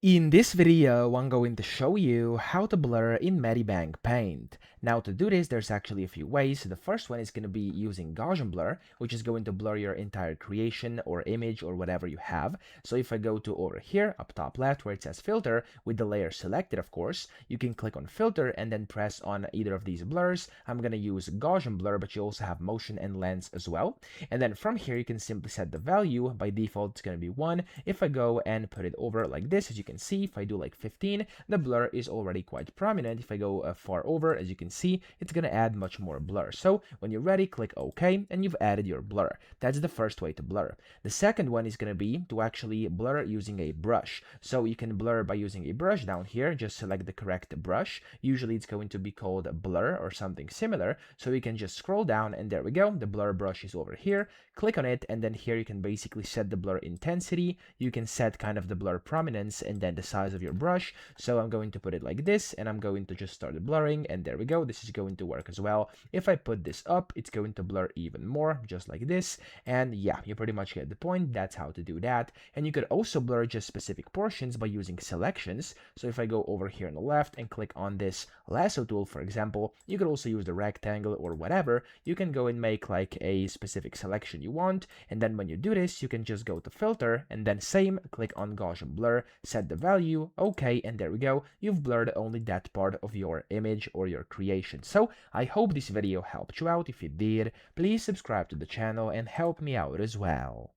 In this video, I'm going to show you how to blur in MediBang Paint. Now to do this, there's actually a few ways. The first one is going to be using Gaussian blur, which is going to blur your entire creation or image or whatever you have. So if I go to over here, up top left, where it says filter, with the layer selected, of course, you can click on filter and then press on either of these blurs. I'm going to use Gaussian blur, but you also have motion and lens as well. And then from here, you can simply set the value. By default, it's going to be 1. If I go and put it over like this, as you can see, if I do like 15, the blur is already quite prominent. If I go far over, as you can see, it's going to add much more blur. So when you're ready, click OK, and you've added your blur. That's the first way to blur. The second one is going to be to actually blur using a brush. So you can blur by using a brush down here. Just select the correct brush. Usually it's going to be called blur or something similar. So you can just scroll down, and there we go. The blur brush is over here. Click on it, and then here you can basically set the blur intensity. You can set kind of the blur prominence and then the size of your brush. So I'm going to put it like this, and I'm going to just start blurring, and there we go. This is going to work as well. If I put this up, it's going to blur even more, just like this. And yeah, you pretty much get the point. That's how to do that. And you could also blur just specific portions by using selections. So if I go over here on the left and click on this lasso tool, for example, you could also use the rectangle or whatever. You can go and make like a specific selection you want, and then when you do this, you can just go to filter and then same, click on Gaussian blur, set the value, okay, and there we go. You've blurred only that part of your image or your creation. So I hope this video helped you out. If it did, please subscribe to the channel and help me out as well.